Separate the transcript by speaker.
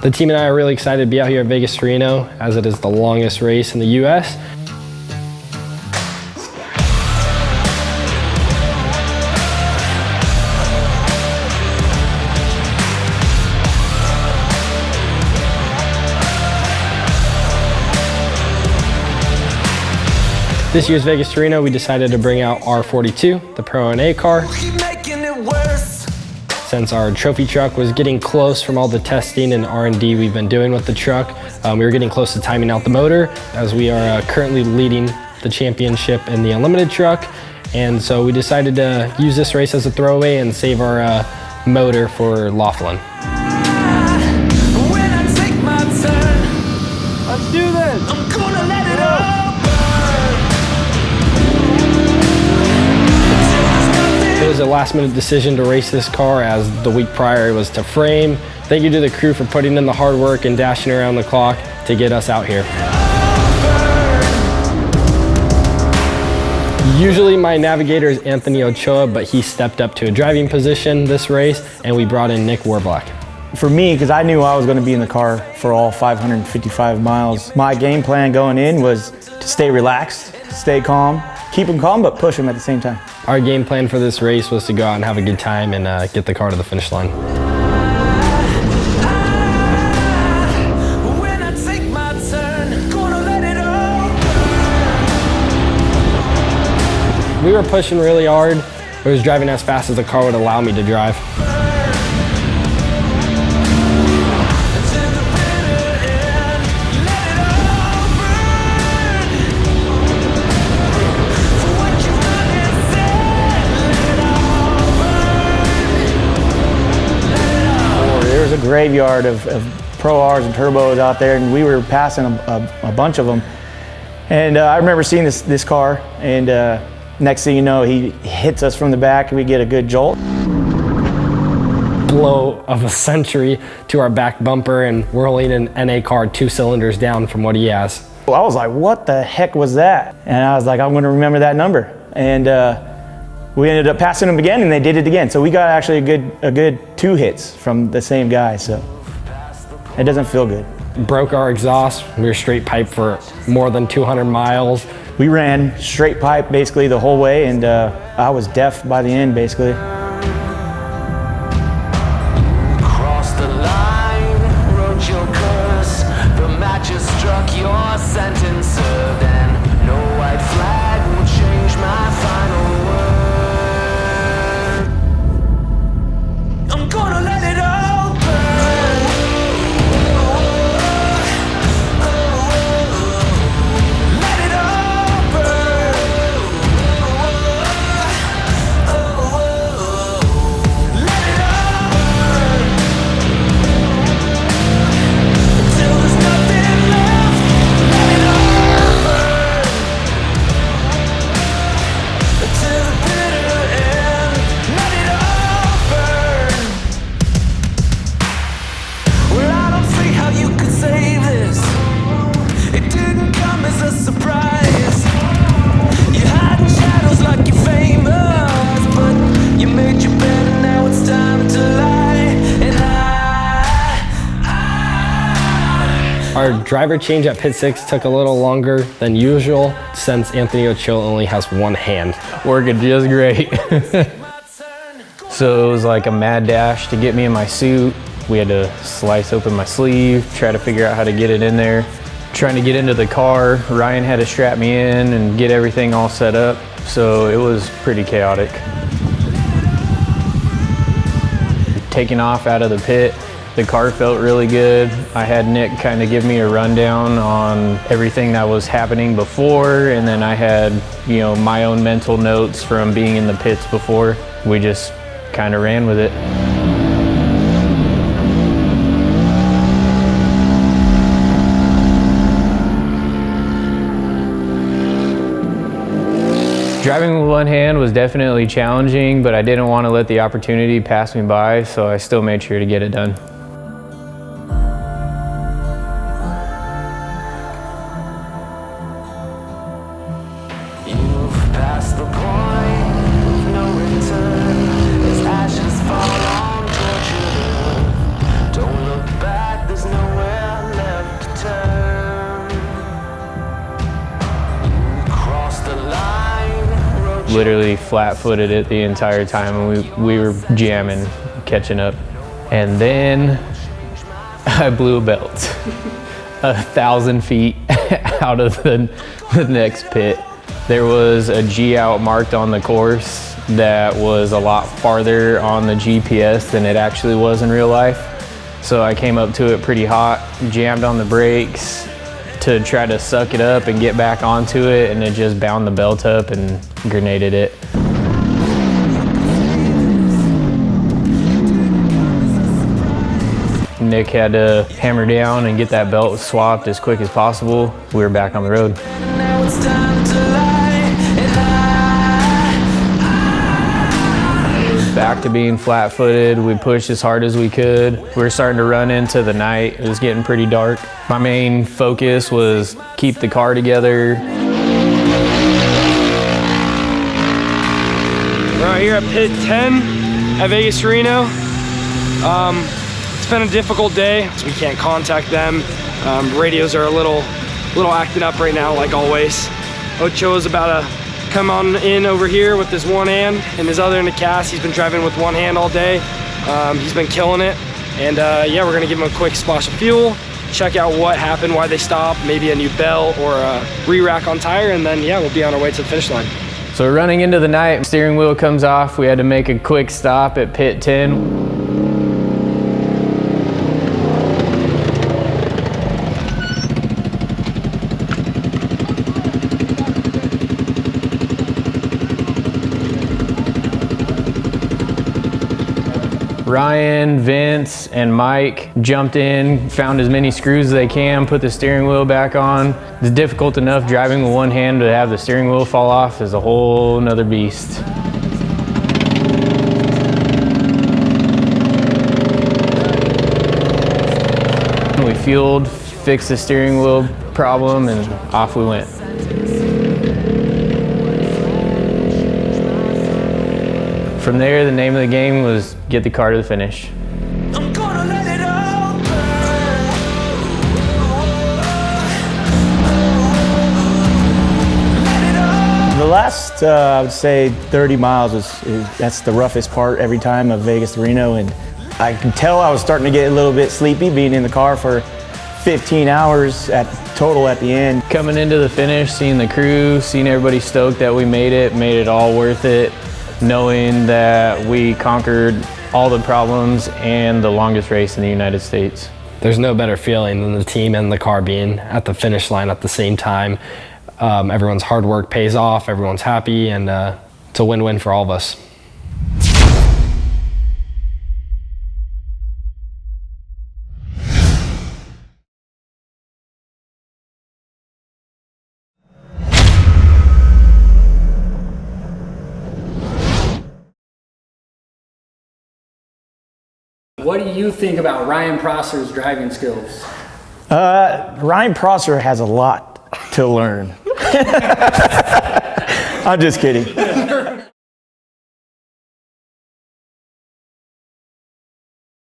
Speaker 1: The team and I are really excited to be out here at Vegas Reno, as it is the longest race in the US. This year's Vegas Reno, we decided to bring out our 42, the Pro NA car. Since our trophy truck was getting close from all the testing and R&D we've been doing with the truck, we were getting close to timing out the motor, as we are currently leading the championship in the unlimited truck. And so we decided to use this race as a throwaway and save our motor for Laughlin.
Speaker 2: Let's do this! I'm gonna let it out!
Speaker 1: It was a last-minute decision to race this car, as the week prior it was to frame. Thank you to the crew for putting in the hard work and dashing around the clock to get us out here. Usually my navigator is Anthony Ochoa, but he stepped up to a driving position this race, and we brought in Nick Warblack.
Speaker 3: For me, because I knew I was going to be in the car for all 555 miles, my game plan going in was to stay relaxed, stay calm, keep them calm, but push them at the same time.
Speaker 1: Our game plan for this race was to go out and have a good time and get the car to the finish line. We were pushing really hard. I was driving as fast as the car would allow me to drive.
Speaker 3: There's a graveyard of Pro Rs and turbos out there, and we were passing a bunch of them. And I remember seeing this car, and next thing you know, he hits us from the back and we get a good jolt.
Speaker 1: Blow of a century to our back bumper, and we're only in an NA car 2 cylinders down from what he has.
Speaker 3: I was like, what the heck was that? And I was like, I'm gonna remember that number. And we ended up passing them again, and they did it again. So we got actually a good 2 hits from the same guy, so it doesn't feel good.
Speaker 1: Broke our exhaust. We were straight pipe for more than 200 miles.
Speaker 3: We ran straight pipe basically the whole way, and I was deaf by the end basically.
Speaker 4: Cross the line, wrote your curse. The match has struck, your sentence served, and no white flag will change my final word. I'm gonna let it all burn. Let it all burn. Let it all burn. Till there's nothing left. Let it all burn. Till the bitter end. Let it all burn. Well, I don't see how you could save this. It didn't come as a surprise. You hide in shadows like you're famous, but you made your bed and now it's time to lie. And
Speaker 1: Our driver change at pit 6 took a little longer than usual, since Anthony Ochoa only has one hand.
Speaker 5: Working just great. So it was like a mad dash to get me in my suit. We had to slice open my sleeve, try to figure out how to get it in there. Trying to get into the car, Ryan had to strap me in and get everything all set up. So it was pretty chaotic. Taking off out of the pit, the car felt really good. I had Nick kind of give me a rundown on everything that was happening before, and then I had, my own mental notes from being in the pits before. We just kind of ran with it. Driving with one hand was definitely challenging, but I didn't want to let the opportunity pass me by, so I still made sure to get it done.
Speaker 4: you've passed the point of no return. As ashes fall on tortured earth. Don't look back, there's no
Speaker 5: literally flat-footed it the entire time, and we were jamming, catching up. And then I blew a belt 1,000 feet out of the next pit. There was a G out marked on the course that was a lot farther on the GPS than it actually was in real life. So I came up to it pretty hot, jammed on the brakes to try to suck it up and get back onto it, and it just bound the belt up and grenaded it. Nick had to hammer down and get that belt swapped as quick as possible. We were back on the road.
Speaker 4: Now it's time to lie and lie.
Speaker 5: Back to being flat-footed. We pushed as hard as we could. We were starting to run into the night. It was getting pretty dark. My main focus was keep the car together.
Speaker 2: We're out here at pit 10 at Vegas Reno. It's been a difficult day. We can't contact them. Radios are a little acting up right now, like always. Ocho is about to come on in over here with his one hand and his other in the cast. He's been driving with one hand all day. He's been killing it. And yeah, we're gonna give him a quick splash of fuel, check out what happened, why they stopped, maybe a new belt or a re-rack on tire, and then yeah, we'll be on our way to the finish line.
Speaker 5: So running into the night, steering wheel comes off. We had to make a quick stop at pit 10. Ryan, Vince, and Mike jumped in, found as many screws as they can, put the steering wheel back on. It's difficult enough driving with one hand, to have the steering wheel fall off is a whole nother beast. We fueled, fixed the steering wheel problem, and off we went. From there, the name of the game was get the car to the finish.
Speaker 4: I'm gonna let it all burn. Let it all.
Speaker 3: The last, I would say 30 miles that's the roughest part every time of Vegas to Reno, and I can tell I was starting to get a little bit sleepy being in the car for 15 hours total at the end.
Speaker 5: Coming into the finish, seeing the crew, seeing everybody stoked that we made it all worth it, knowing that we conquered all the problems and the longest race in the United States.
Speaker 1: There's no better feeling than the team and the car being at the finish line at the same time. Everyone's hard work pays off, everyone's happy, and it's a win-win for all of us.
Speaker 6: What do you think about Ryan Prosser's driving skills?
Speaker 3: Ryan Prosser has a lot to learn. I'm just kidding.